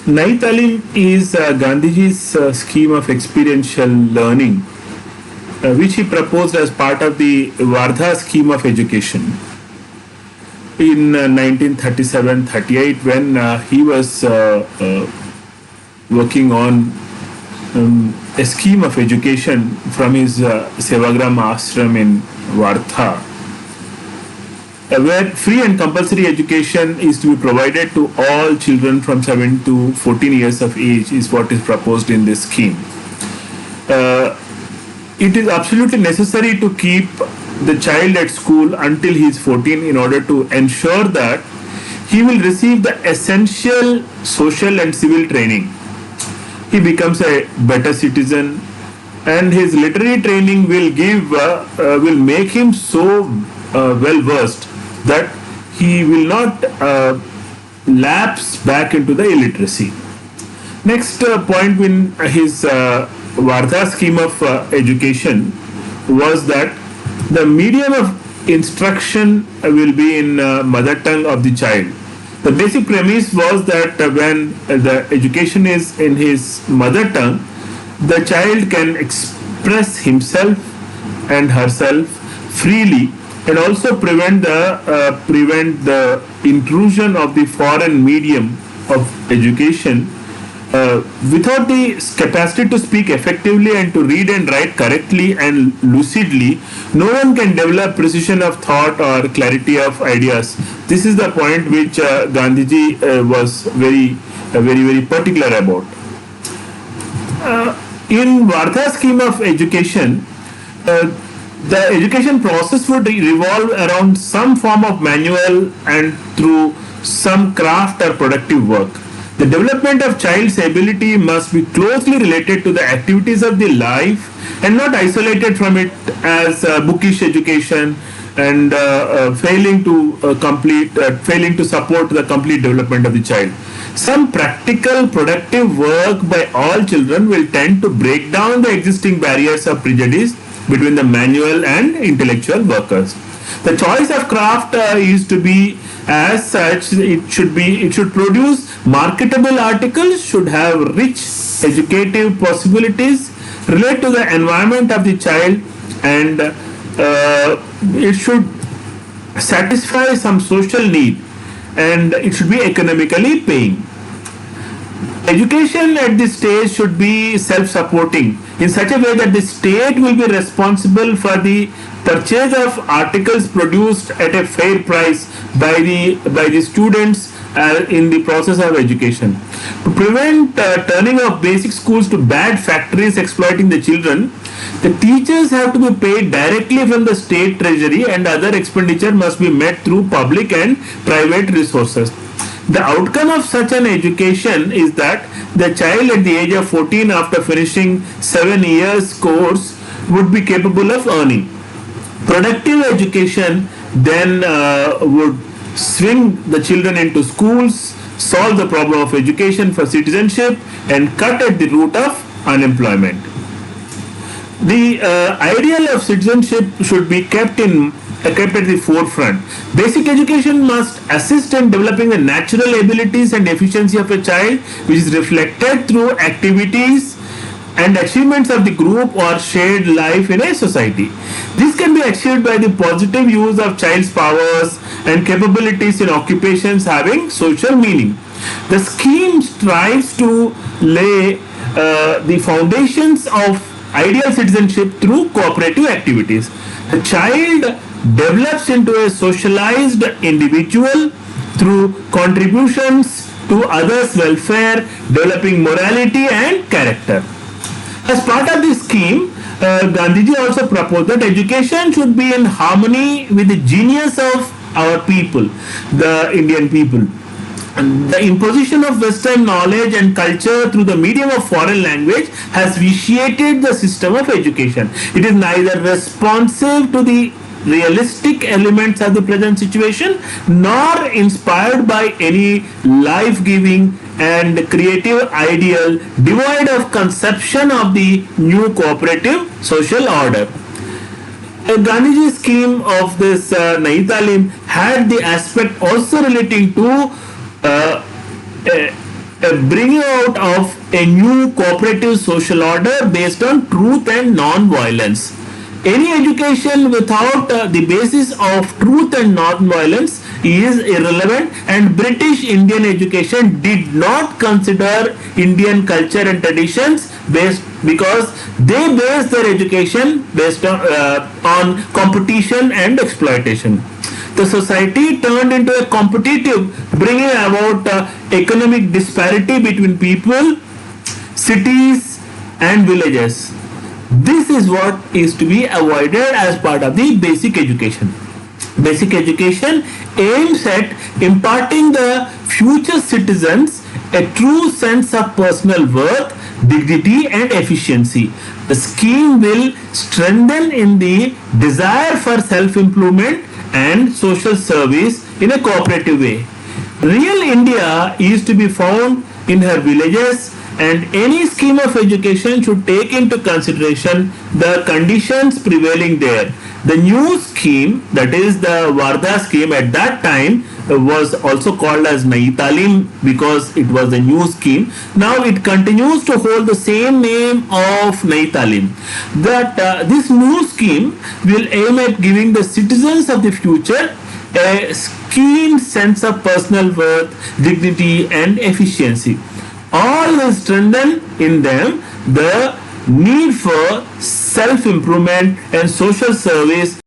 Talim is Gandhiji's scheme of experiential learning, which he proposed as part of the Wardha scheme of education in 1937-38, when he was working on a scheme of education from his Sevagram ashram in Wardha, where free and compulsory education is to be provided to all children from 7 to 14 years of age, is what is proposed in this scheme. It is absolutely necessary to keep the child at school until he is 14 in order to ensure that he will receive the essential social and civil training. He becomes a better citizen, and his literary training will make him so well versed that he will not lapse back into the illiteracy. Next point in his Wardha scheme of education was that the medium of instruction will be in mother tongue of the child. The basic premise was that when the education is in his mother tongue, the child can express himself and herself freely, and also prevent the intrusion of the foreign medium of education. Without the capacity to speak effectively and to read and write correctly and lucidly, no one can develop precision of thought or clarity of ideas. This is the point which Gandhiji was very particular about. In Wardha scheme of education, the education process would revolve around some form of manual and through some craft or productive work. The development of child's ability must be closely related to the activities of the life and not isolated from it as bookish education and failing to support the complete development of the child. Some practical productive work by all children will tend to break down the existing barriers of prejudice between the manual and intellectual workers. The choice of craft is to be as such. It should produce marketable articles, should have rich educative possibilities, relate to the environment of the child, and it should satisfy some social need, and it should be economically paying. Education at this stage should be self-supporting in such a way that the state will be responsible for the purchase of articles produced at a fair price by the students in the process of education. To prevent turning of basic schools to bad factories exploiting the children, the teachers have to be paid directly from the state treasury, and other expenditure must be met through public and private resources. The outcome of such an education is that the child at the age of 14, after finishing 7 years course, would be capable of earning. Productive education then would swing the children into schools, solve the problem of education for citizenship, and cut at the root of unemployment. The ideal of citizenship should be kept at the forefront. Basic education must assist in developing the natural abilities and efficiency of a child, which is reflected through activities and achievements of the group or shared life in a society. This can be achieved by the positive use of child's powers and capabilities in occupations having social meaning. The scheme strives to lay the foundations of ideal citizenship through cooperative activities. The child develops into a socialized individual through contributions to others' welfare, developing morality and character. As part of this scheme, Gandhiji also proposed that education should be in harmony with the genius of our people, the Indian people. And the imposition of Western knowledge and culture through the medium of foreign language has vitiated the system of education. It is neither responsive to the realistic elements of the present situation nor inspired by any life-giving and creative ideal devoid of conception of the new cooperative social order. Gandhiji's scheme of this Talim had the aspect also relating to a bringing out of a new cooperative social order based on truth and non-violence. Any education without the basis of truth and non-violence is irrelevant, and British Indian education did not consider Indian culture and traditions based, because they based their education based on competition and exploitation. The society turned into a competitive, bringing about economic disparity between people, cities, and villages. This is what is to be avoided as part of the basic education. Basic education aims at imparting the future citizens a true sense of personal worth, dignity, and efficiency. The scheme will strengthen in the desire for self-improvement and social service in a cooperative way. Real India is to be found in her villages, and any scheme of education should take into consideration the conditions prevailing there. The new scheme, that is the Varda scheme, at that time was also called as Talim because it was a new scheme. Now it continues to hold the same name of Talim. That this new scheme will aim at giving the citizens of the future a keen sense of personal worth, dignity, and efficiency. All will strengthen in them the need for self improvement and social service